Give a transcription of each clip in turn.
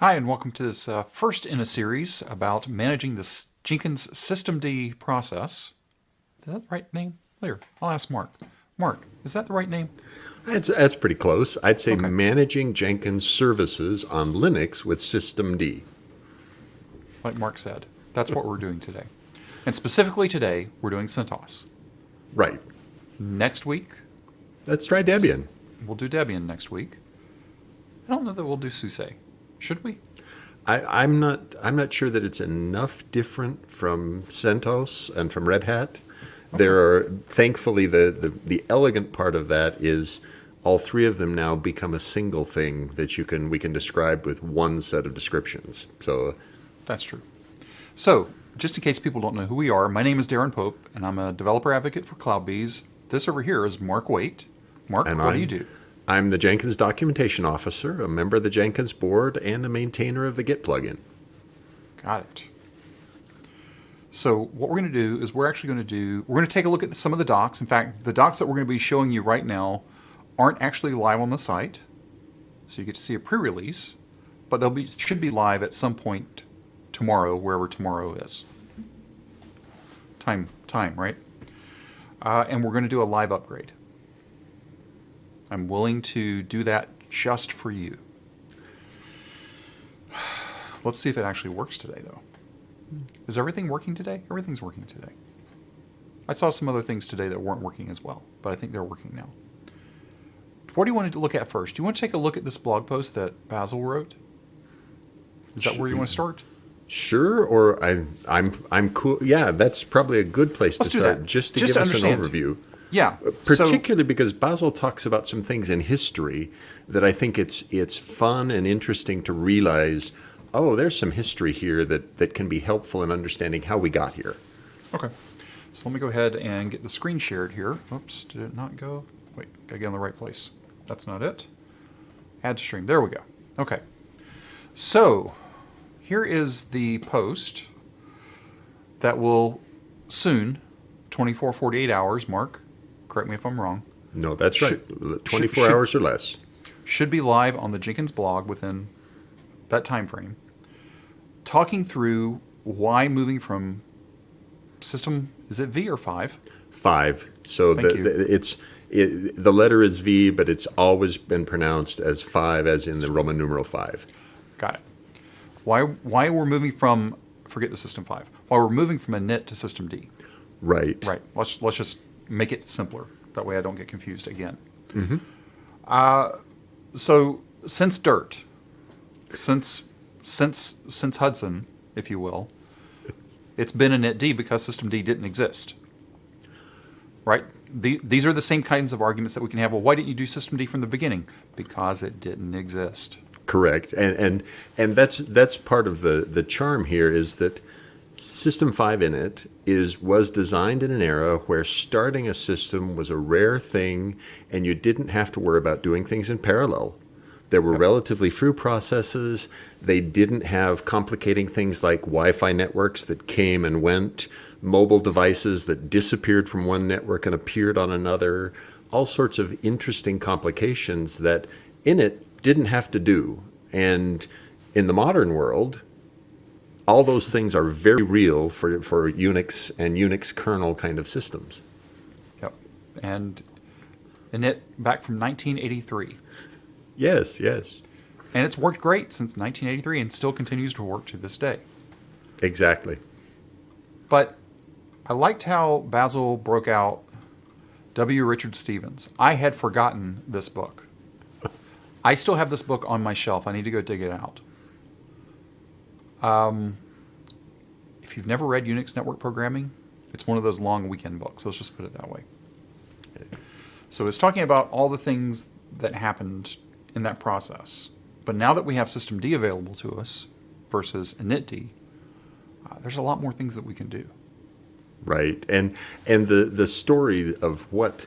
Hi, and welcome to this first in a series about managing the Jenkins systemd process. Is that the right name? Later, I'll ask Mark. Mark, is that the right name? That's pretty close. I'd say Okay. managing Jenkins services on Linux with systemd. Like Mark said, that's what we're doing today. And specifically today, we're doing CentOS. Right. Next week, Let's try Debian. we'll do Debian next week. I don't know that we'll do SUSE. Should we? I'm not sure that it's enough different from CentOS and from Red Hat. There are thankfully the elegant part of that is all three of them now become a single thing that we can describe with one set of descriptions. So That's true. So, just in case people don't know who we are, my name is Darren Pope, and I'm a developer advocate for CloudBees. This over here is Mark Waite. Mark, and what do you do? I'm the Jenkins documentation officer, a member of the Jenkins board, and a maintainer of the Git plugin. Got it. So what we're going to do is we're going to take a look at some of the docs. In fact, the docs that we're going to be showing you right now aren't actually live on the site. So you get to see a pre-release, but should be live at some point tomorrow, wherever tomorrow is. Time, right? And we're going to do a live upgrade. I'm willing to do that just for you. Let's see if it actually works today, though. Is everything working today? Everything's working today. I saw some other things today that weren't working as well, but I think they're working now. What do you want to look at first? Do you want to take a look at this blog post that Basil wrote? Is that where you want to start? Sure, or I'm cool. Yeah, that's probably a good place Let's to do start, that. just to Just give to us an understand. overview. Yeah. Particularly because Basil talks about some things in history that I think it's fun and interesting to realize, oh, there's some history here that can be helpful in understanding how we got here. Okay. So let me go ahead and get the screen shared here. Oops, did it not go? Wait, gotta get in the right place. That's not it. Add to stream. There we go. Okay. So here is the post that will soon, 24, 48 hours, Mark, correct me if I'm wrong, No, that's right. 24 should- hours or less. should be live on the Jenkins blog within that time frame, talking through why moving from system, is it V or 5? 5. So Thank you. the letter is V, but it's always been pronounced as 5, as in the Roman numeral 5. Got it. Why we're moving from, forget the system 5, why we're moving from init to systemd. Right. Right. Let's just make it simpler. That way I don't get confused again. So since Dirt, since Hudson, if you will, it's been initd because systemd didn't exist. Right? These are the same kinds of arguments that we can have. Well, why didn't you do systemd from the beginning? Because it didn't exist. Correct. And that's part of the charm here is that System 5 init was designed in an era where starting a system was a rare thing and you didn't have to worry about doing things in parallel. There were relatively few processes. They didn't have complicating things like Wi-Fi networks that came and went, mobile devices that disappeared from one network and appeared on another, all sorts of interesting complications that init didn't have to do. And in the modern world, all those things are very real for Unix and Unix kernel kind of systems. Yep. And init back from 1983. Yes. And it's worked great since 1983 and still continues to work to this day. Exactly. But I liked how Basil broke out W. Richard Stevens. I had forgotten this book. I still have this book on my shelf. I need to go dig it out. If you've never read Unix network programming, it's one of those long weekend books. Let's just put it that way. So it's talking about all the things that happened in that process. But now that we have systemd available to us versus initd, there's a lot more things that we can do. Right. And the story of what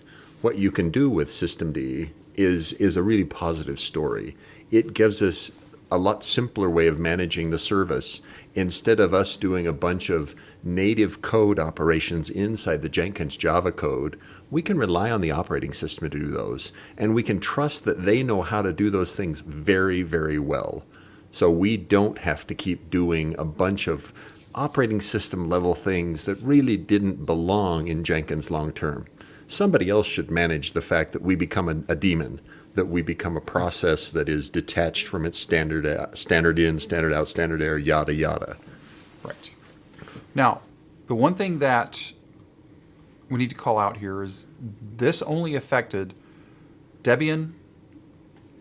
you can do with systemd is a really positive story. It gives us a lot simpler way of managing the service. Instead of us doing a bunch of native code operations inside the Jenkins Java code, we can rely on the operating system to do those. And we can trust that they know how to do those things very, very well. So we don't have to keep doing a bunch of operating system level things that really didn't belong in Jenkins long term. Somebody else should manage the fact that we become a daemon, that we become a process that is detached from its standard in, standard out, standard error, yada, yada. Right. Now, the one thing that we need to call out here is this only affected Debian.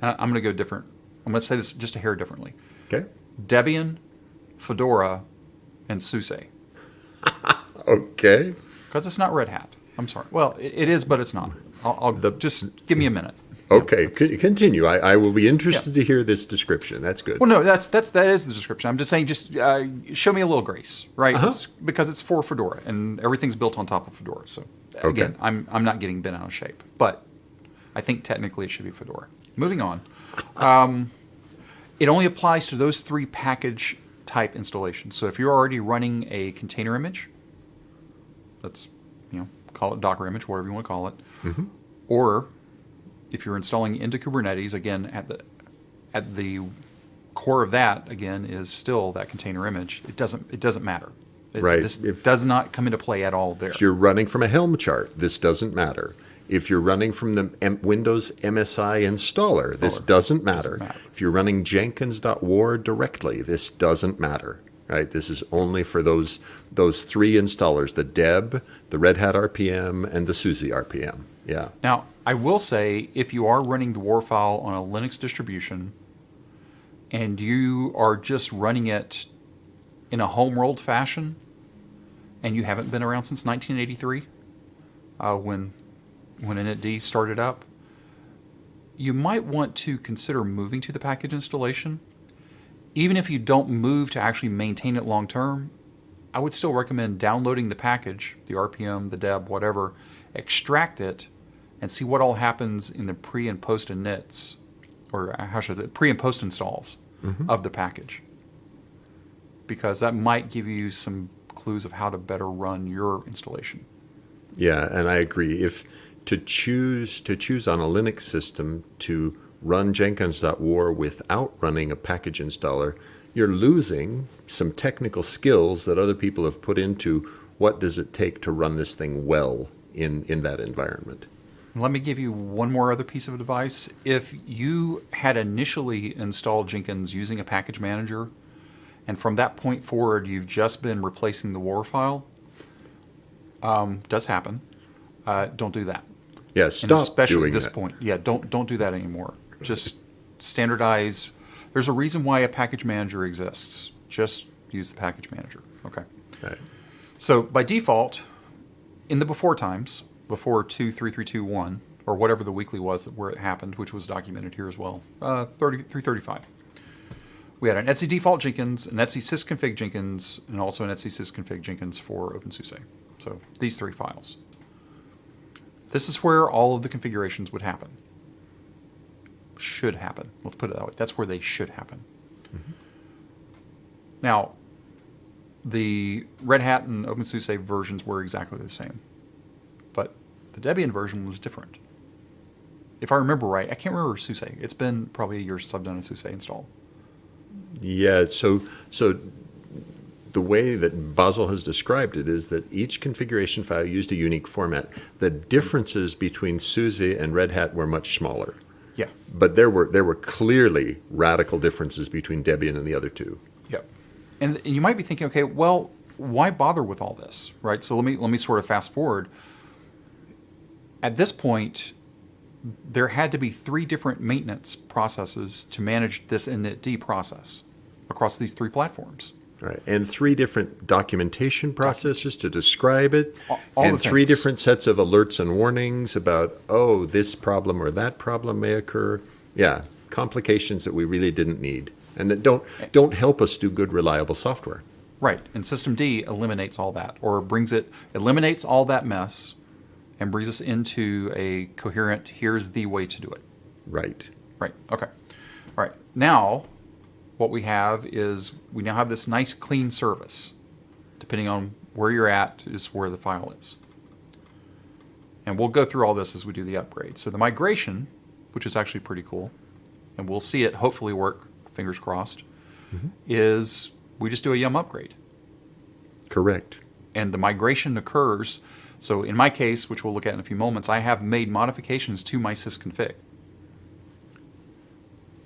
And I'm going to go different. I'm going to say this just a hair differently. Okay. Debian, Fedora, and SUSE. Okay. Because it's not Red Hat. I'm sorry. Well, it is, but it's not. Just give me a minute. Okay, continue. I will be interested to hear this description. That's good. Well, no, that is the description. I'm just saying, just show me a little grace, right? Because it's for Fedora, and everything's built on top of Fedora. So again, I'm not getting bent out of shape, but I think technically it should be Fedora. Moving on, it only applies to those 3 package type installations. So if you're already running a container image, let's call it Docker image, whatever you want to call it, or if you're installing into Kubernetes, again, at the core of that, again, is still that container image. It doesn't matter. This does not come into play at all there. If you're running from a Helm chart, this doesn't matter. If you're running from the Windows MSI installer, this doesn't matter. If you're running Jenkins.war directly, this doesn't matter. Right? This is only for those 3 installers: the Deb, the Red Hat RPM, and the SUSE RPM. Yeah. Now, I will say, if you are running the WAR file on a Linux distribution and you are just running it in a home-rolled fashion, and you haven't been around since 1983, when initd started up, you might want to consider moving to the package installation. Even if you don't move to actually maintain it long-term, I would still recommend downloading the package, the RPM, the Deb, whatever, extract it, and see what all happens in the pre and post inits, or how should I say, pre and post installs of the package. Because that might give you some clues of how to better run your installation. Yeah, and I agree. If to choose on a Linux system to run Jenkins.war without running a package installer, you're losing some technical skills that other people have put into what does it take to run this thing well in that environment. Let me give you one more other piece of advice. If you had initially installed Jenkins using a package manager, and from that point forward you've just been replacing the WAR file, does happen. Don't do that. Yeah, stop and especially doing at this that. point. Yeah, don't do that anymore. Just standardize. There's a reason why a package manager exists. Just use the package manager. Okay. Right. So by default, in the before times, before 2.3.3.2.1, or whatever the weekly was where it happened, which was documented here as well, 3.35. We had an etc default Jenkins, an etc sysconfig Jenkins, and also an etc sysconfig Jenkins for OpenSUSE. So these 3 files. This is where all of the configurations would happen. Should happen. Let's put it that way. That's where they should happen. Now, the Red Hat and OpenSUSE versions were exactly the same. But the Debian version was different. If I remember right, I can't remember SUSE. It's been probably a year since I've done a SUSE install. Yeah, so the way that Basil has described it is that each configuration file used a unique format. The differences between SUSE and Red Hat were much smaller. Yeah. But there were clearly radical differences between Debian and the other 2. Yep. And you might be thinking, okay, well, why bother with all this, right? So let me sort of fast forward. At this point, there had to be 3 different maintenance processes to manage this initd process across these 3 platforms. Right, and 3 different documentation processes to describe it, all and the 3 things. different sets of alerts and warnings about, oh, this problem or that problem may occur. Yeah, complications that we really didn't need, and that don't help us do good, reliable software. Right, and systemd eliminates all that, or eliminates all that mess, and brings us into a coherent, here's the way to do it. Right. Right, okay. All right, now what we have is we now have this nice clean service. Depending on where you're at is where the file is. And we'll go through all this as we do the upgrade. So the migration, which is actually pretty cool, and we'll see it hopefully work, fingers crossed, is we just do a yum upgrade. Correct. And the migration occurs. So in my case, which we'll look at in a few moments, I have made modifications to my sysconfig.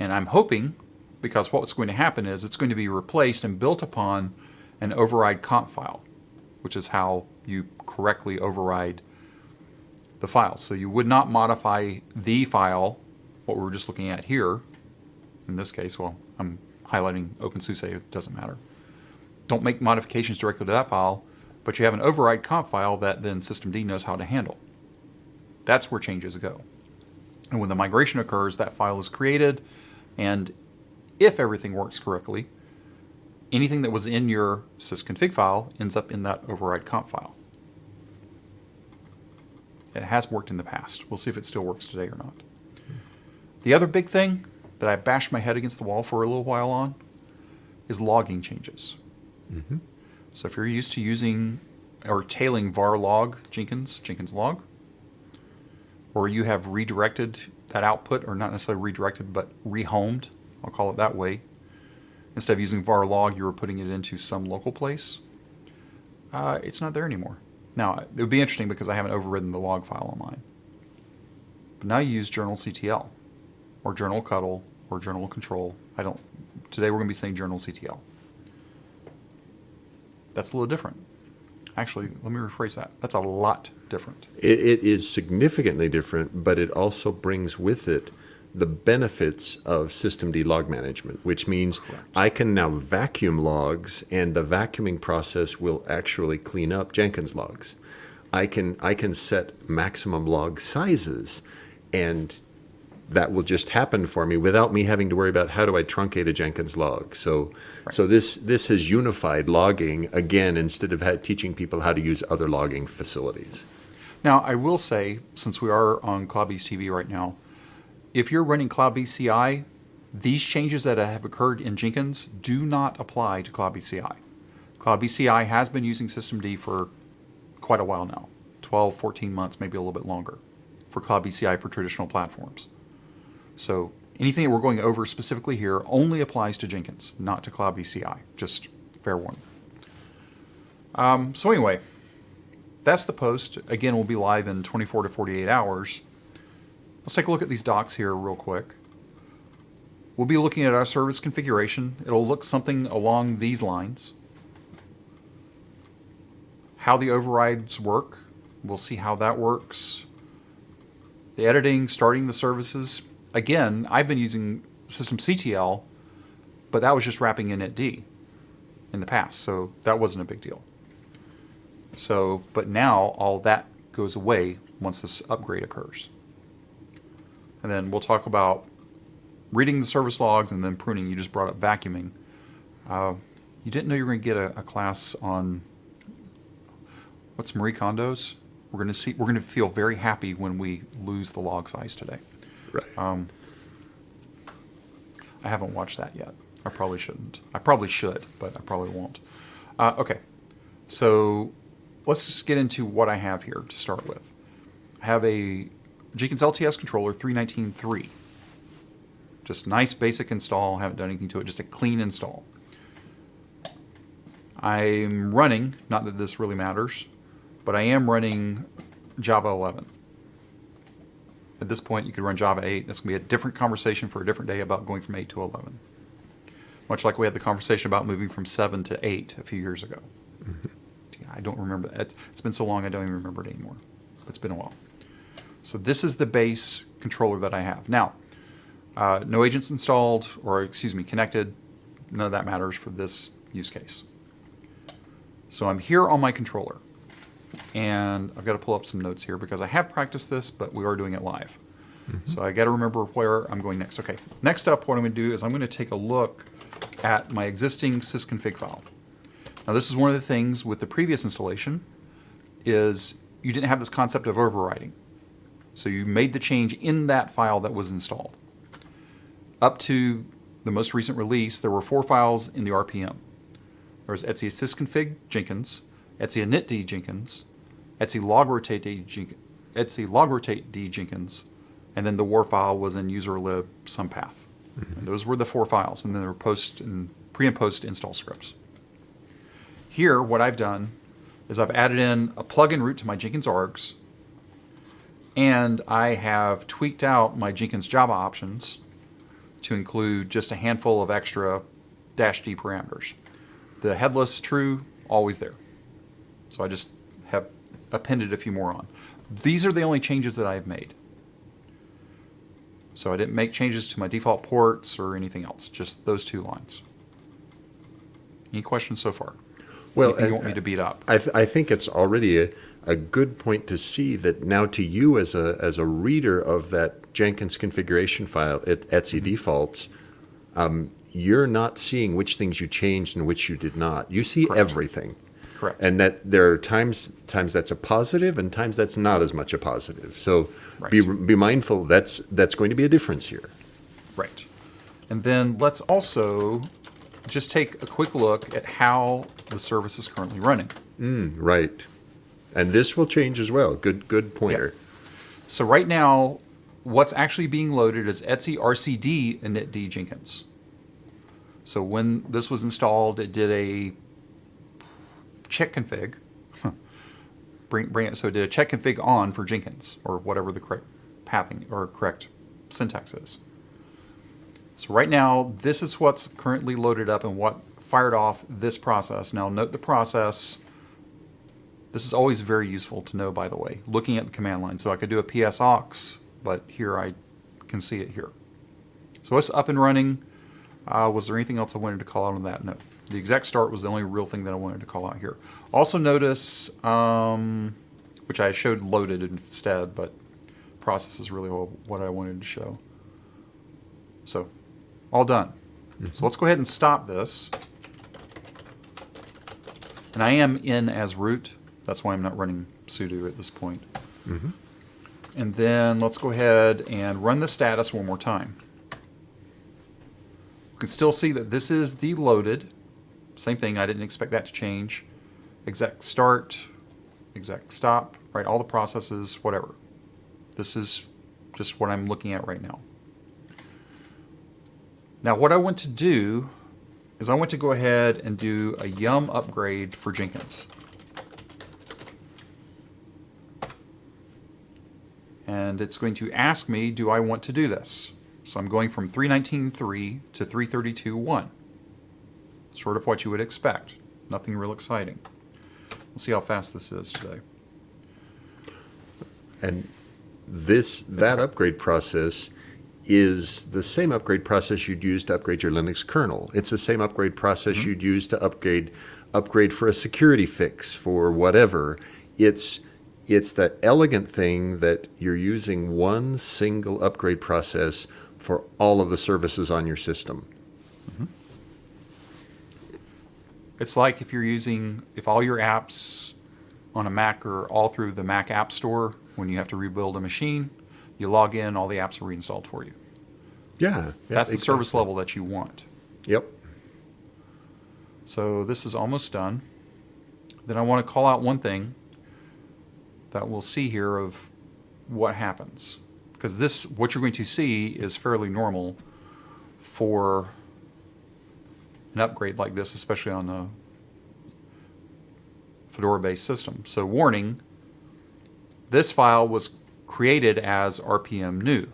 And I'm hoping, because what's going to happen is it's going to be replaced and built upon an override conf file, which is how you correctly override the files. So you would not modify the file, what we're just looking at here. In this case, well, I'm highlighting OpenSUSE, it doesn't matter. Don't make modifications directly to that file, but you have an override conf file that then systemd knows how to handle. That's where changes go. And when the migration occurs, that file is created, and if everything works correctly, anything that was in your sysconfig file ends up in that override conf file. It has worked in the past. We'll see if it still works today or not. The other big thing that I bashed my head against the wall for a little while on is logging changes. So if you're used to using or tailing var log Jenkins log, or you have redirected that output, or not necessarily redirected, but rehomed, I'll call it that way. Instead of using var log, you were putting it into some local place. It's not there anymore. Now, it would be interesting because I haven't overridden the log file on mine. But now you use journalctl, or journalctl, or journalcontrol. Today we're going to be saying journalctl. That's a little different. Actually, let me rephrase that. That's a lot different. It is significantly different, but it also brings with it the benefits of systemd log management, which means I can now vacuum logs, and the vacuuming process will actually clean up Jenkins logs. I can set maximum log sizes, and that will just happen for me without me having to worry about how do I truncate a Jenkins log. So this has unified logging again, instead of teaching people how to use other logging facilities. Now, I will say, since we are on CloudBees TV right now, if you're running CloudBees CI, these changes that have occurred in Jenkins do not apply to CloudBees CI. CloudBees CI has been using systemd for quite a while now, 12, 14 months, maybe a little bit longer, for CloudBees CI for traditional platforms. So anything that we're going over specifically here only applies to Jenkins, not to CloudBees CI. Just fair warning. So anyway, that's the post. Again, we'll be live in 24 to 48 hours. Let's take a look at these docs here real quick. We'll be looking at our service configuration. It'll look something along these lines. How the overrides work. We'll see how that works. The editing, starting the services. Again, I've been using systemctl, but that was just wrapping initd in the past, so that wasn't a big deal. So, but now all that goes away once this upgrade occurs. And then we'll talk about reading the service logs and then pruning. You just brought up vacuuming. You didn't know you were going to get a class on what's Marie Kondo's? We're going to feel very happy when we lose the log size today. Right. I haven't watched that yet. I probably shouldn't. I probably should, but I probably won't. Okay, so let's just get into what I have here to start with. I have a Jenkins LTS controller 3.19.3. Just nice basic install. Haven't done anything to it. Just a clean install. I'm running, not that this really matters, but I am running Java 11. At this point, you could run Java 8. That's going to be a different conversation for a different day about going from 8 to 11. Much like we had the conversation about moving from 7 to 8 a few years ago. Yeah, I don't remember that. It's been so long I don't even remember it anymore. It's been a while. So this is the base controller that I have. Now, no agents installed, or excuse me, connected. None of that matters for this use case. So I'm here on my controller. And I've got to pull up some notes here because I have practiced this, but we are doing it live. So I got to remember where I'm going next. Okay, next up, what I'm going to do is I'm going to take a look at my existing sysconfig file. Now, this is one of the things with the previous installation is you didn't have this concept of overriding. So you made the change in that file that was installed. Up to the most recent release, there were 4 files in the RPM. There was etc sysconfig Jenkins, etc initd Jenkins, etc logrotate d Jenkins, and then the war file was in userlib somepath. And those were the 4 files, and then there were post and pre and post install scripts. Here, what I've done is I've added in a plugin root to my Jenkins args, and I have tweaked out my Jenkins Java options to include just a handful of extra -d parameters. The headless true, always there. So I just have appended a few more on. These are the only changes that I've made. So I didn't make changes to my default ports or anything else, just those 2 lines. Any questions so far? Well, Anything you want me to beat up? I think it's already a good point to see that now to you as a reader of that Jenkins configuration file at etc defaults, you're not seeing which things you changed and which you did not. You see Correct. everything. Correct. And that there are times that's a positive and times that's not as much a positive. So Right. be mindful that's going to be a difference here. Right. And then let's also just take a quick look at how the service is currently running. Right. And this will change as well. Good pointer. Yep. So right now, what's actually being loaded is etc rcd initd Jenkins. So when this was installed, it did a check config. Bring it, so it did a check config on for Jenkins, or whatever the correct pathing or correct syntax is. So right now, this is what's currently loaded up and what fired off this process. Now note the process. This is always very useful to know, by the way, looking at the command line. So I could do a ps-aux, but here I can see it here. So it's up and running. Was there anything else I wanted to call out on that? No. The exec start was the only real thing that I wanted to call out here. Also notice, which I showed loaded instead, but process is really what I wanted to show. So, all done. So let's go ahead and stop this. And I am in as root. That's why I'm not running sudo at this point. And then let's go ahead and run the status one more time. You can still see that this is the loaded. Same thing, I didn't expect that to change. Exec start, exec stop, right? All the processes, whatever. This is just what I'm looking at right now. Now what I want to do is I want to go ahead and do a yum upgrade for Jenkins. And it's going to ask me, do I want to do this? So I'm going from 319.3 to 332.1. Sort of what you would expect. Nothing real exciting. Let's see how fast this is today. And that upgrade process is the same upgrade process you'd use to upgrade your Linux kernel. It's the same upgrade process you'd use to upgrade for a security fix, for whatever. It's that elegant thing that you're using one single upgrade process for all of the services on your system. It's like if all your apps on a Mac are all through the Mac App Store, when you have to rebuild a machine, you log in, all the apps are reinstalled for you. Yeah. That's the service level that you want. Yep. So this is almost done. Then I want to call out one thing that we'll see here of what happens. Because what you're going to see is fairly normal for an upgrade like this, especially on a Fedora-based system. So warning, this file was created as RPM new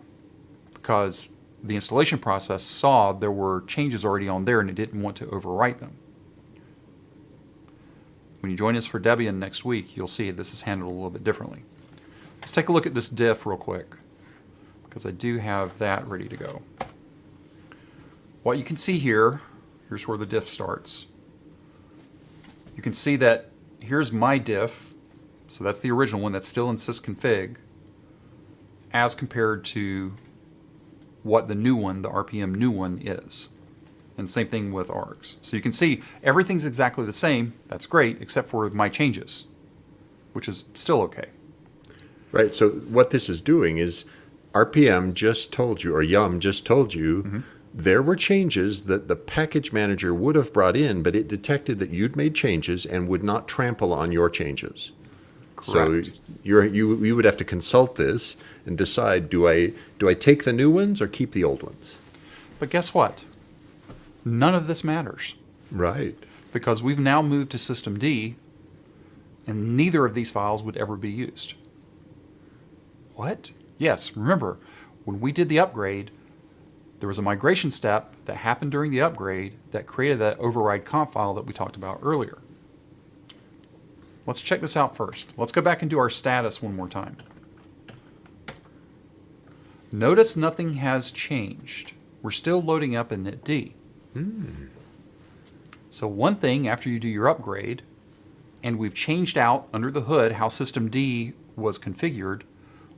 because the installation process saw there were changes already on there and it didn't want to overwrite them. When you join us for Debian next week, you'll see this is handled a little bit differently. Let's take a look at this diff real quick, because I do have that ready to go. What you can see here, here's where the diff starts. You can see that here's my diff, so that's the original one that's still in sysconfig, as compared to what the new one, the RPM new one, is. And same thing with args. So you can see everything's exactly the same. That's great, except for my changes, which is still okay. Right. So what this is doing is RPM just told you, or Yum just told you, there were changes that the package manager would have brought in, but it detected that you'd made changes and would not trample on your changes. Correct. So you would have to consult this and decide, do I take the new ones or keep the old ones? But guess what? None of this matters Right. because we've now moved to systemd, and neither of these files would ever be used. What? Yes, remember, when we did the upgrade, there was a migration step that happened during the upgrade that created that override conf file that we talked about earlier. Let's check this out first. Let's go back and do our status one more time. Notice nothing has changed. We're still loading up initd. So one thing after you do your upgrade, and we've changed out under the hood how systemd was configured,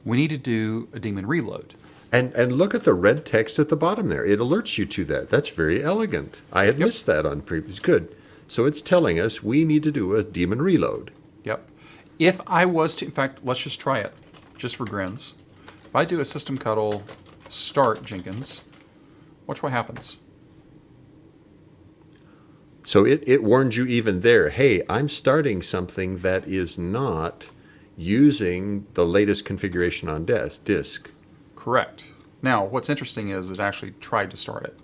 we need to do a daemon reload. And look at the red text at the bottom there. It alerts you to that. That's very elegant. I had missed that on previous. Good. So it's telling us we need to do a daemon reload. Yep. If I was to, in fact, let's just try it, just for grins. If I do a systemctl start Jenkins, watch what happens. So it warned you even there, hey, I'm starting something that is not using the latest configuration on disk. Correct. Now, what's interesting is it actually tried to start it.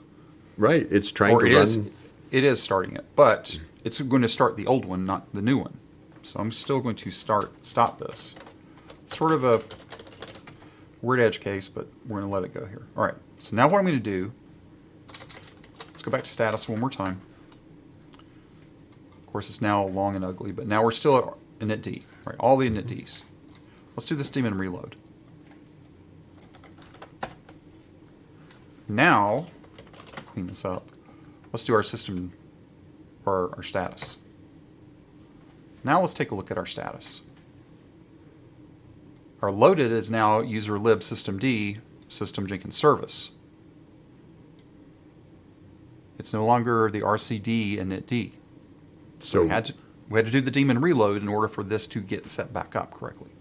Right. It's trying Or to run. it is starting it, but it's going to start the old one, not the new one. So I'm still going to stop this. It's sort of a weird edge case, but we're going to let it go here. All right. So now what I'm going to do, let's go back to status one more time. Of course, it's now long and ugly, but now we're still at initd, right? All the initds. Let's do this daemon reload. Now, clean this up. Let's do our system, or our status. Now let's take a look at our status. Our loaded is now user lib systemd system Jenkins service. It's no longer the rcd initd. So we had to do the daemon reload in order for this to get set back up correctly,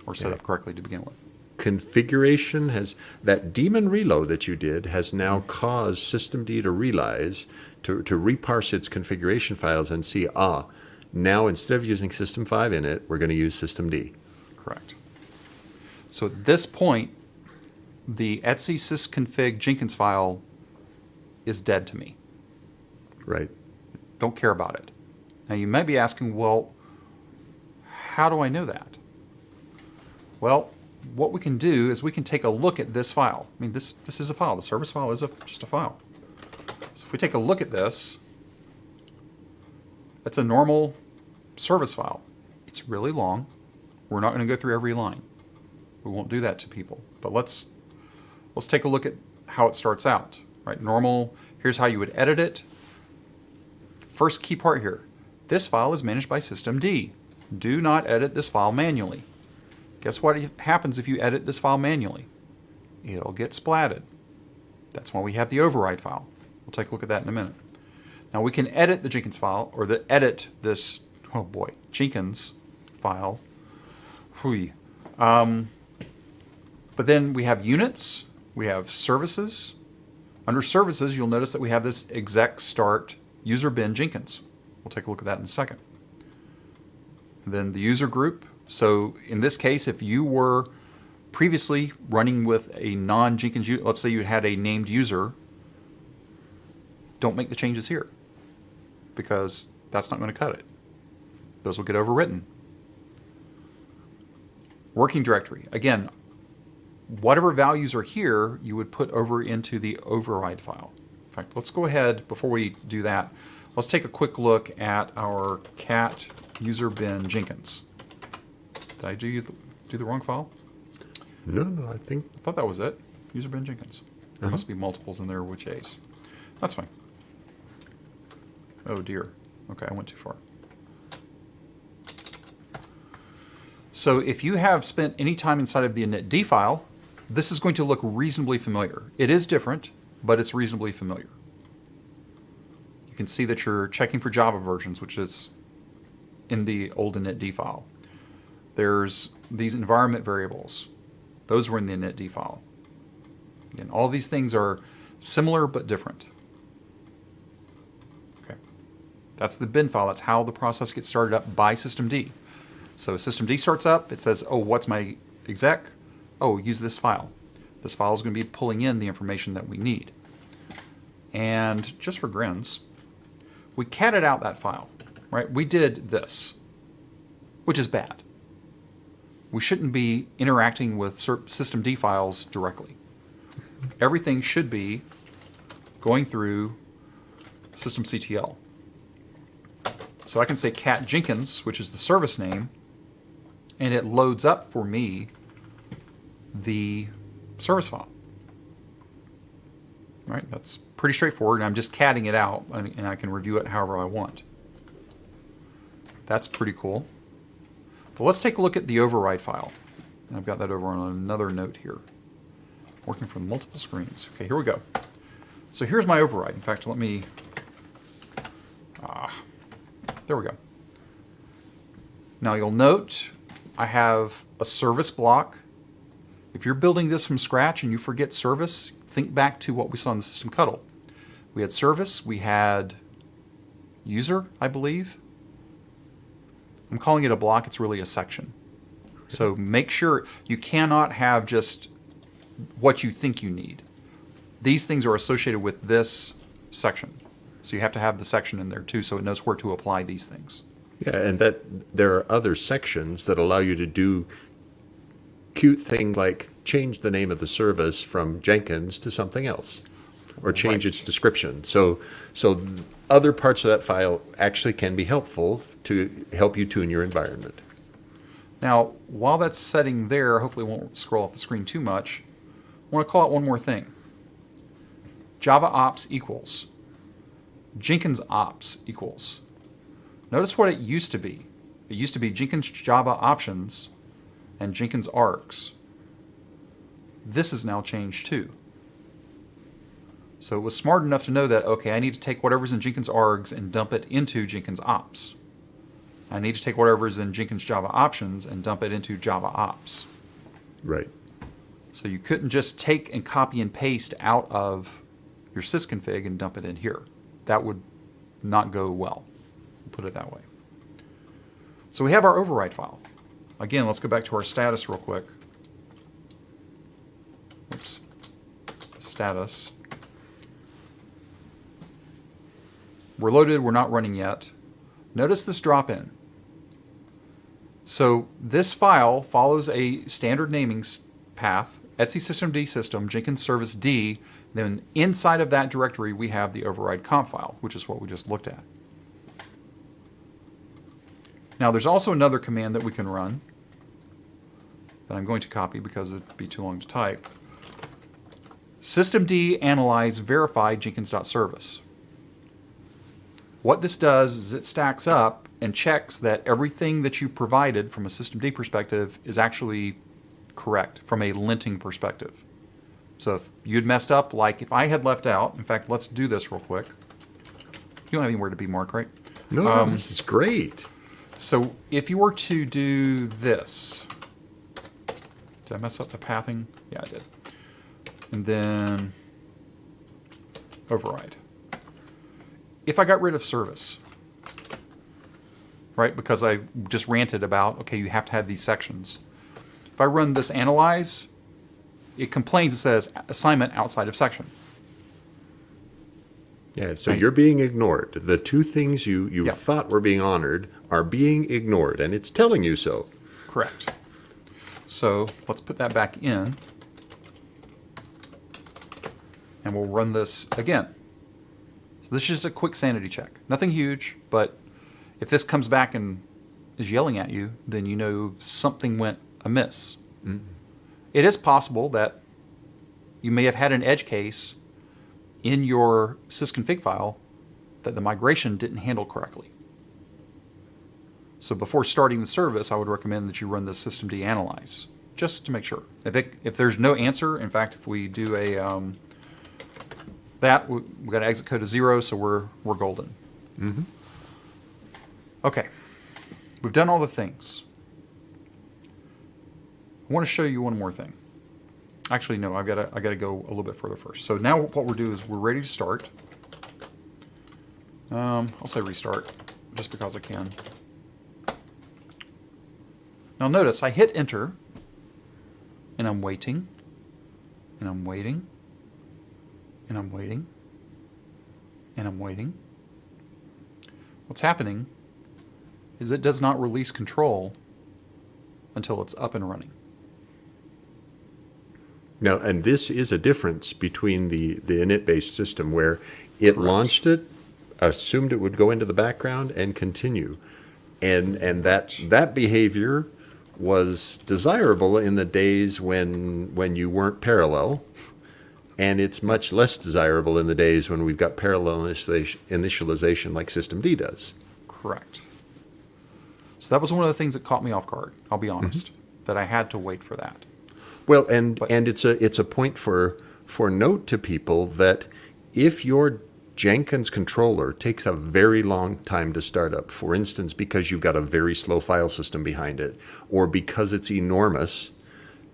or set up correctly to begin with. Configuration has, that daemon reload that you did has now caused systemd to realize, to reparse its configuration files and see, now instead of using system5 init, we're going to use systemd. Correct. So at this point, the etc sysconfig Jenkins file is dead to me. Right. Don't care about it. Now you may be asking, well, how do I know that? Well, what we can do is we can take a look at this file. I mean, this is a file. The service file is just a file. So if we take a look at this, it's a normal service file. It's really long. We're not going to go through every line. We won't do that to people. But let's take a look at how it starts out. Right? Normal. Here's how you would edit it. First key part here. This file is managed by systemd. Do not edit this file manually. Guess what happens if you edit this file manually? It'll get splatted. That's why we have the override file. We'll take a look at that in a minute. Now we can edit the Jenkins file, or edit this, Jenkins file. But then we have units, we have services. Under services, you'll notice that we have this exec start user bin Jenkins. We'll take a look at that in a second. And then the user group. So in this case, if you were previously running with a non-Jenkins user, let's say you had a named user, don't make the changes here because that's not going to cut it. Those will get overwritten. Working directory. Again, whatever values are here, you would put over into the override file. In fact, let's go ahead, before we do that, let's take a quick look at our cat user bin Jenkins. Did I do the wrong file? No, I thought that was it. User bin Jenkins. There must be multiples in there, which A's. That's fine. Oh dear. Okay, I went too far. So if you have spent any time inside of the initd file, this is going to look reasonably familiar. It is different, but it's reasonably familiar. You can see that you're checking for Java versions, which is in the old initd file. There's these environment variables. Those were in the initd file. Again, all these things are similar but different. Okay, that's the bin file. That's how the process gets started up by systemd. So systemd starts up. It says, oh, what's my exec? Oh, use this file. This file is going to be pulling in the information that we need. And just for grins, we catted out that file, right? We did this, which is bad. We shouldn't be interacting with systemd files directly. Everything should be going through systemctl. So I can say cat Jenkins, which is the service name, and it loads up for me the service file. Right? That's pretty straightforward, and I'm just catting it out, and I can review it however I want. That's pretty cool. But let's take a look at the override file. And I've got that over on another note here. Working from multiple screens. Okay, here we go. So here's my override. In fact, let me... there we go. Now you'll note I have a service block. If you're building this from scratch and you forget service, think back to what we saw in the system cuddle. We had service, we had user, I believe. I'm calling it a block, it's really a section. So make sure you cannot have just what you think you need. These things are associated with this section. So you have to have the section in there too so it knows where to apply these things. Yeah, and that there are other sections that allow you to do cute things like change the name of the service from Jenkins to something else, or change its description. So other parts of that file actually can be helpful to help you tune your environment. Now, while that's setting there, hopefully it won't scroll off the screen too much, I want to call out one more thing. Java ops equals Jenkins ops equals. Notice what it used to be. It used to be Jenkins Java options and Jenkins args. This is now changed too. So it was smart enough to know that, okay, I need to take whatever's in Jenkins args and dump it into Jenkins ops. I need to take whatever's in Jenkins Java options and dump it into Java ops. Right. So you couldn't just take and copy and paste out of your sysconfig and dump it in here. That would not go well, put it that way. So we have our override file. Again, let's go back to our status real quick. Oops. Status. We're loaded, we're not running yet. Notice this drop-in. So this file follows a standard naming path, etc systemd system, Jenkins service D. Then inside of that directory, we have the override conf file, which is what we just looked at. Now, there's also another command that we can run that I'm going to copy because it'd be too long to type. Systemd analyze verify Jenkins.service. What this does is it stacks up and checks that everything that you provided from a systemd perspective is actually correct from a linting perspective. So if you'd messed up, like if I had left out, in fact, let's do this real quick. You don't have anywhere to be, Mark, right? No, this is great. So if you were to do this, did I mess up the pathing? Yeah, I did. And then override. If I got rid of service, right, because I just ranted about, okay, you have to have these sections. If I run this analyze, it complains, it says assignment outside of section. Yeah, so you're being ignored. The two things you Yep. thought were being honored are being ignored, and it's telling you so. Correct. So let's put that back in. And we'll run this again. So this is just a quick sanity check. Nothing huge, but if this comes back and is yelling at you, then you know something went amiss. Mm-hmm. It is possible that you may have had an edge case in your sysconfig file that the migration didn't handle correctly. So before starting the service, I would recommend that you run the systemd analyze, just to make sure. If there's no answer, in fact, if we do a we've got an exit code of 0, so we're golden. Mm-hmm. Okay, we've done all the things. I want to show you one more thing. Actually, no, I gotta go a little bit further first. So now what we'll do is we're ready to start. I'll say restart, just because I can. Now notice I hit enter, and I'm waiting, and I'm waiting, and I'm waiting, and I'm waiting, what's happening is it does not release control until it's up and running. Now, and this is a difference between the init-based system where it launched it, assumed it would go into the background and continue. And that behavior was desirable in the days when you weren't parallel, and it's much less desirable in the days when we've got parallel initialization like systemd does. Correct. So that was one of the things that caught me off guard, I'll be honest, that I had to wait for that. Well, and it's a point for note to people that if your Jenkins controller takes a very long time to start up, for instance, because you've got a very slow file system behind it, or because it's enormous,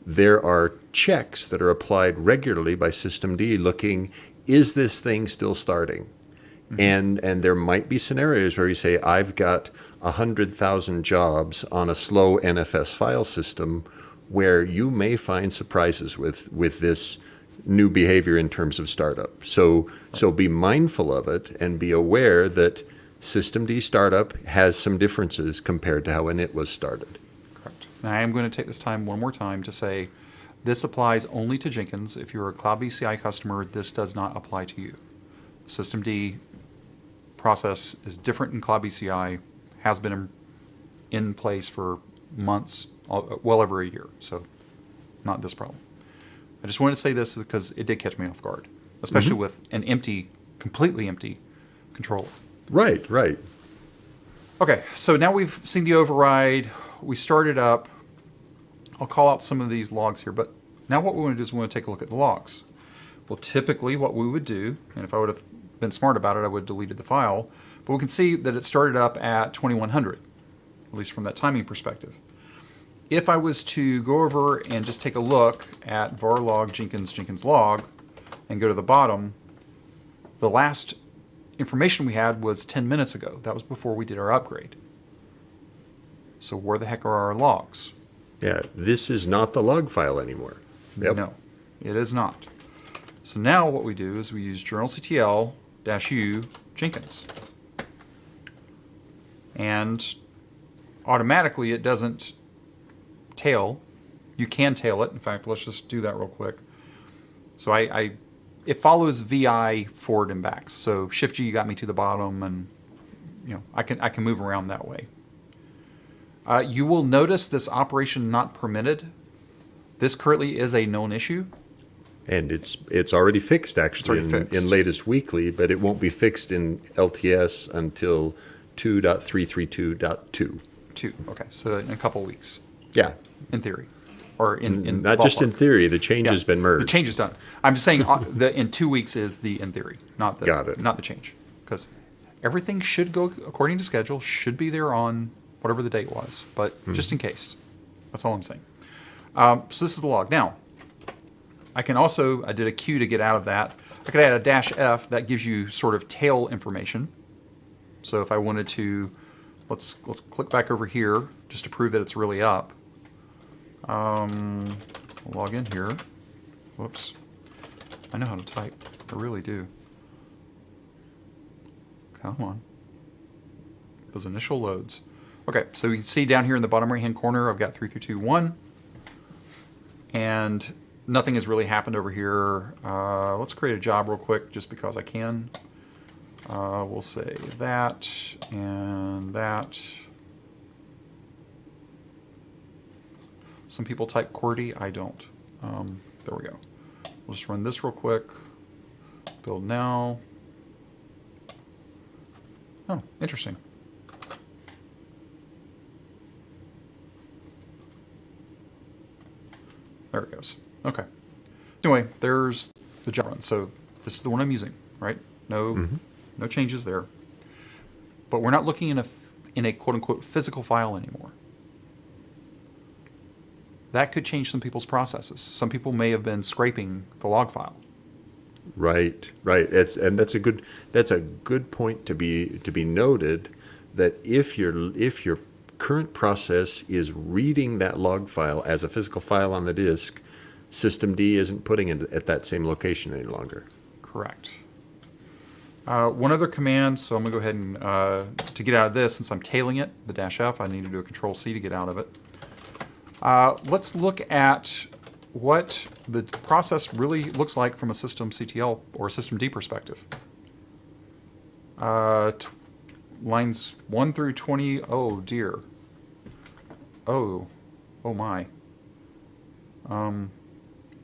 there are checks that are applied regularly by systemd looking, is this thing still starting? And there might be scenarios where you say, I've got 100,000 jobs on a slow NFS file system, where you may find surprises with this new behavior in terms of startup. So be mindful of it and be aware that systemd startup has some differences compared to how init was started. Correct. And I am going to take this time one more time to say this applies only to Jenkins. If you're a CloudBees CI customer, this does not apply to you. Systemd process is different in CloudBees CI, has been in place for months, well over a year, so not this problem. I just wanted to say this because it did catch me off guard, especially with an completely empty controller. Right. Okay, so now we've seen the override. We started up. I'll call out some of these logs here, but now what we want to do is we want to take a look at the logs. Well, typically what we would do, and if I would have been smart about it, I would have deleted the file, but we can see that it started up at 2100, at least from that timing perspective. If I was to go over and just take a look at var log Jenkins log and go to the bottom, the last information we had was 10 minutes ago. That was before we did our upgrade. So where the heck are our logs? Yeah, this is not the log file anymore. Yep. No, it is not. So now what we do is we use journalctl-u Jenkins. And automatically it doesn't tail. You can tail it. In fact, let's just do that real quick. So it follows VI forward and back. So Shift G got me to the bottom, and I can move around that way. You will notice this operation not permitted. This currently is a known issue. And it's already fixed actually in latest weekly, but it won't be fixed in LTS until 2.332.2. Okay, so in a couple of weeks. Yeah. In theory. Or in not just in theory, the change has been merged. The change is done. I'm just saying in 2 weeks is the in theory, not the change. Because everything should go according to schedule, should be there on whatever the date was, but just in case. That's all I'm saying. So this is the log. Now, I did a Q to get out of that. I could add a -F that gives you sort of tail information. So if I wanted to, let's click back over here just to prove that it's really up. I'll log in here. Whoops. I know how to type. I really do. Come on. Those initial loads. Okay, so you can see down here in the bottom right-hand corner, I've got 3.3.2.1. And nothing has really happened over here. Let's create a job real quick just because I can. We'll say that and that. Some people type QWERTY, I don't. There we go. We'll just run this real quick. Build now. Oh, interesting. There it goes. Okay. Anyway, there's the job run. So this is the one I'm using, right? No changes there. But we're not looking in a quote-unquote physical file anymore. That could change some people's processes. Some people may have been scraping the log file. Right. That's a good point to be noted, that if your current process is reading that log file as a physical file on the disk, systemd isn't putting it at that same location any longer. Correct. One other command, so I'm going to go ahead and, to get out of this, since I'm tailing it, the -F, I need to do a Control-C to get out of it. Let's look at what the process really looks like from a system CTL or system D perspective. Lines 1 through 20, oh dear. Oh my.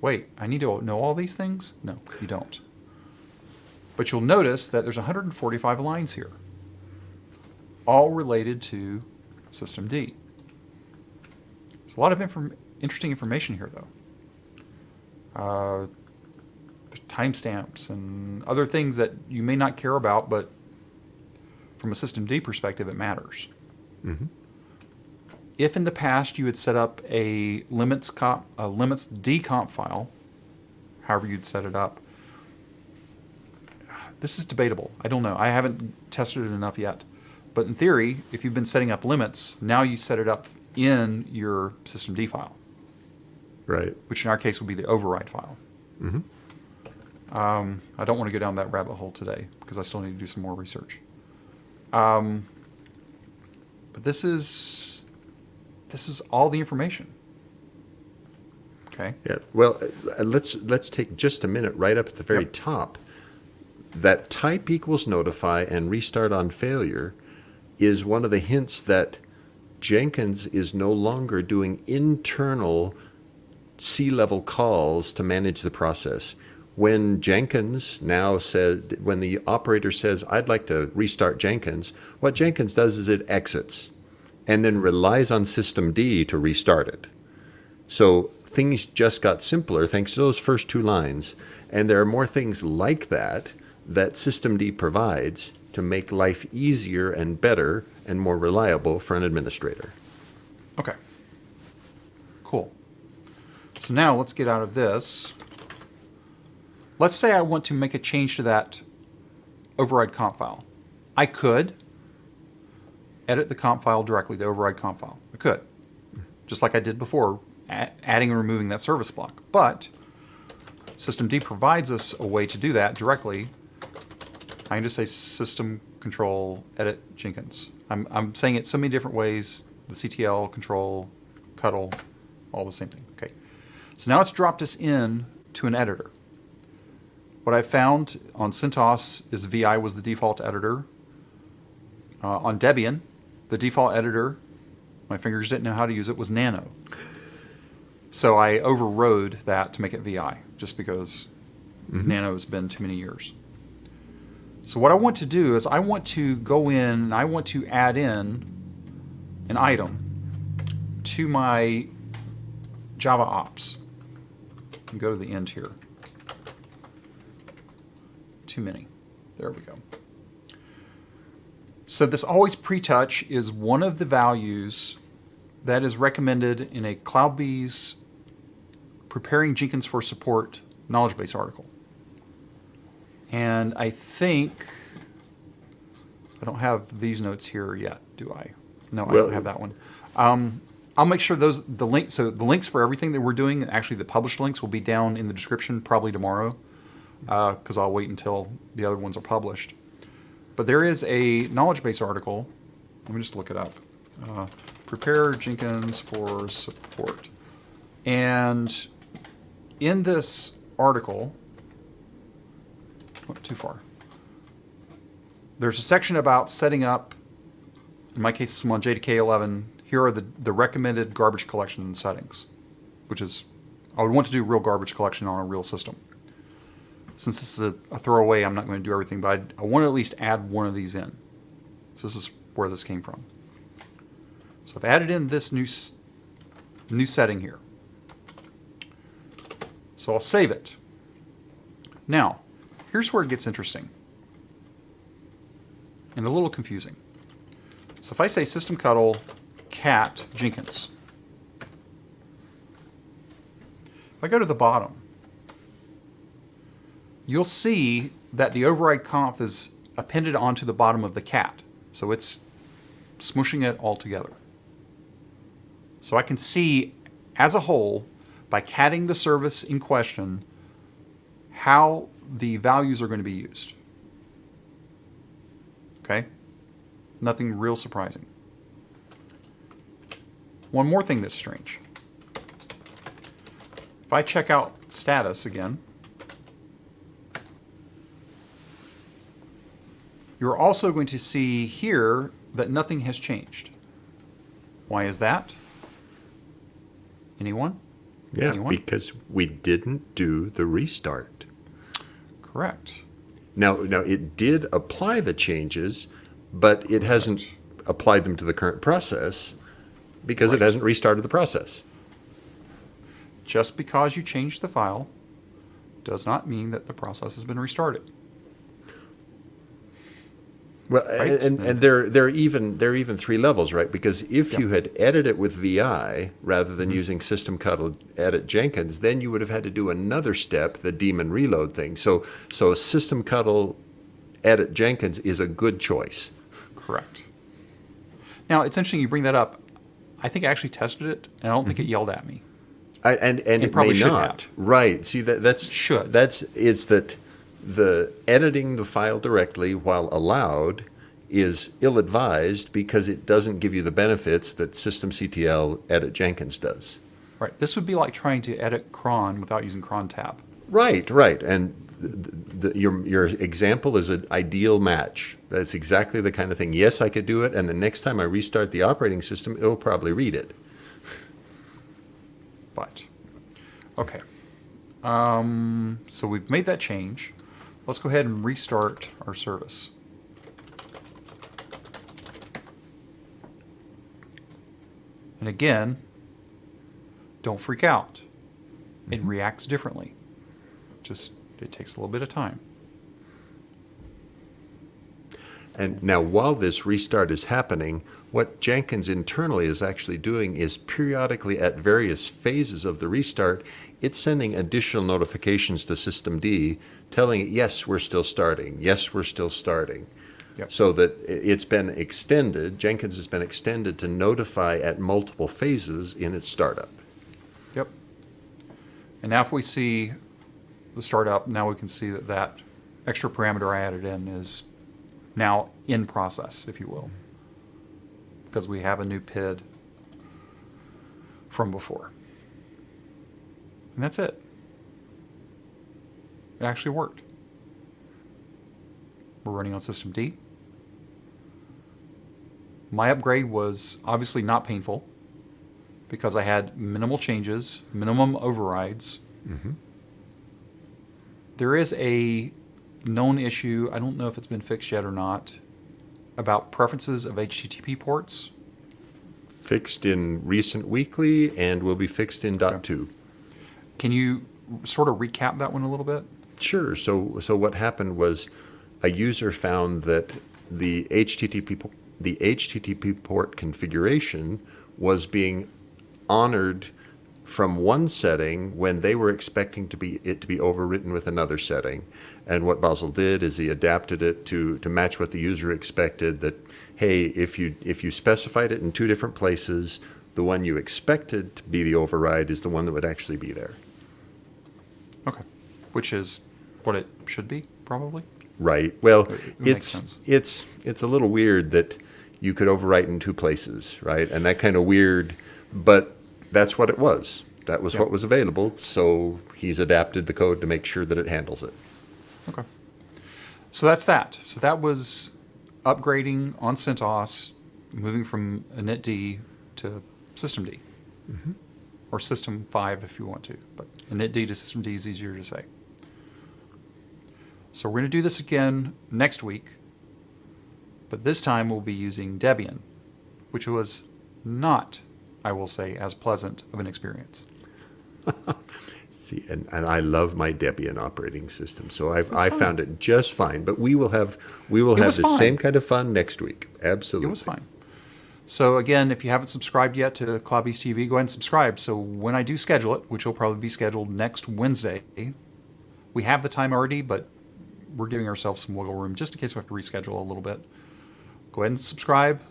Wait, I need to know all these things? No, you don't. But you'll notice that there's 145 lines here, all related to System D. There's a lot of interesting information here, though. Timestamps and other things that you may not care about, but from a System D perspective, it matters. Mm-hmm. If in the past you had set up a limits D comp file, however you'd set it up, this is debatable. I don't know. I haven't tested it enough yet. But in theory, if you've been setting up limits, now you set it up in your System D file. Right. Which in our case would be the override file. Mm-hmm. I don't want to go down that rabbit hole today because I still need to do some more research. But this is all the information. Okay. Yeah. Well, let's take just a minute right up at the very top. That type equals notify and restart on failure is one of the hints that Jenkins is no longer doing internal C-level calls to manage the process. When Jenkins now said, when the operator says, I'd like to restart Jenkins, what Jenkins does is it exits and then relies on System D to restart it. So things just got simpler thanks to those first two lines. And there are more things like that System D provides to make life easier and better and more reliable for an administrator. Okay. Cool. So now let's get out of this. Let's say I want to make a change to that override comp file. I could edit the comp file directly, the override comp file. I could. Just like I did before, adding and removing that service block. But System D provides us a way to do that directly. I can just say system control edit Jenkins. I'm saying it so many different ways. The CTL, control, cuddle, all the same thing. Okay. So now it's dropped us in to an editor. What I found on CentOS is VI was the default editor. On Debian, the default editor, my fingers didn't know how to use it, was Nano. So I overrode that to make it VI, just because Nano has been too many years. So what I want to do is I want to go in and I want to add in an item to my Java ops. And go to the end here. Too many. There we go. So this always pre-touch is one of the values that is recommended in a CloudBees Preparing Jenkins for Support knowledge base article. And I think I don't have these notes here yet, do I? No, I don't have that one. I'll make sure the links for everything that we're doing, actually the published links, will be down in the description probably tomorrow, because I'll wait until the other ones are published. But there is a knowledge base article. Let me just look it up. Prepare Jenkins for Support. And in this article, too far. There's a section about setting up, in my case, I'm on JDK 11. Here are the recommended garbage collection settings, which is, I would want to do real garbage collection on a real system. Since this is a throwaway, I'm not going to do everything, but I want to at least add one of these in. So this is where this came from. So I've added in this new setting here. So I'll save it. Now, here's where it gets interesting and a little confusing. So if I say systemctl cat Jenkins, if I go to the bottom, you'll see that the override conf is appended onto the bottom of the cat. So it's smushing it all together. So I can see as a whole, by catting the service in question, how the values are going to be used. Okay? Nothing real surprising. One more thing that's strange. If I check out status again, you're also going to see here that nothing has changed. Why is that? Anyone? Yeah, Anyone? because we didn't do the restart. Correct. Now it did apply the changes, but it hasn't applied them to the current process because it hasn't restarted the process. Just because you changed the file does not mean that the process has been restarted. Well, Right? and there are even 3 levels, right? Because if you had edited it with VI rather than using system edit Jenkins, then you would have had to do another step, the daemon reload thing. So system edit Jenkins is a good choice. Correct. Now, it's interesting you bring that up. I think I actually tested it, and I don't think it yelled at me. And it probably may should not. have. Right. See, that's Should. it's that the editing the file directly while allowed is ill-advised because it doesn't give you the benefits that systemctl edit Jenkins does. Right. This would be like trying to edit cron without using cron tab. Right. And your example is an ideal match. That's exactly the kind of thing. Yes, I could do it, and the next time I restart the operating system, it'll probably read it. But, okay. So we've made that change. Let's go ahead and restart our service. And again, don't freak out. It reacts differently. Just, it takes a little bit of time. And now, while this restart is happening, what Jenkins internally is actually doing is periodically at various phases of the restart, it's sending additional notifications to systemd telling it, yes, we're still starting. Yes, we're still starting. Yep. So that it's been extended, Jenkins has been extended to notify at multiple phases in its startup. Yep. And now if we see the startup, now we can see that that extra parameter I added in is now in process, if you will, because we have a new PID from before. And that's it. It actually worked. We're running on systemd. My upgrade was obviously not painful because I had minimal changes, minimum overrides. Mm-hmm. There is a known issue, I don't know if it's been fixed yet or not, about preferences of HTTP ports. Fixed in recent weekly and will be fixed in .2. Can you sort of recap that one a little bit? Sure. So what happened was a user found that the HTTP port configuration was being honored from one setting when they were expecting it to be overwritten with another setting. And what Basil did is he adapted it to match what the user expected, that, hey, if you specified it in 2 different places, the one you expected to be the override is the one that would actually be there. Okay. Which is what it should be, probably? Right. Well, It makes sense. it's a little weird that you could overwrite in 2 places, right? And that kind of weird, but that's what it was. That was what was available, so he's adapted the code to make sure that it handles it. Okay. So that's that. So that was upgrading on CentOS, moving from initd to systemd. Mm-hmm. Or system 5 if you want to, but initd to systemd is easier to say. So we're going to do this again next week, but this time we'll be using Debian, which was not, I will say, as pleasant of an experience. See, and I love my Debian operating system, so I found it just fine. But we will have the same kind of fun next week. Absolutely, It was fine. So again, if you haven't subscribed yet to CloudBees TV, go ahead and subscribe. So when I do schedule it, which will probably be scheduled next Wednesday, we have the time already, but we're giving ourselves some wiggle room just in case we have to reschedule a little bit. Go ahead and subscribe.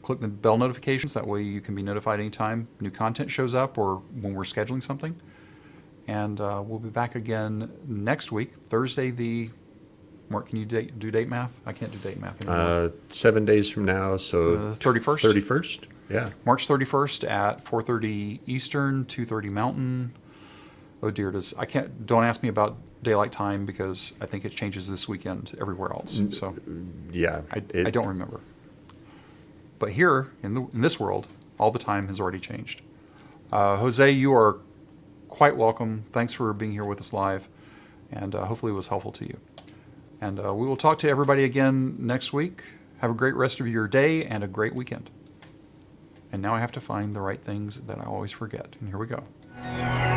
Click the bell notifications. That way you can be notified anytime new content shows up or when we're scheduling something. And we'll be back again next week, Thursday the Mark, can you do date math? I can't do date math anymore. 7 days from now, so 31st? 31st, yeah. March 31st at 4:30 Eastern, 2:30 Mountain. Oh dear, don't ask me about daylight time because I think it changes this weekend everywhere else. So Yeah. I don't remember. But here in this world, all the time has already changed. Jose, you are quite welcome. Thanks for being here with us live, and hopefully it was helpful to you. And we will talk to everybody again next week. Have a great rest of your day and a great weekend. And now I have to find the right things that I always forget. And here we go.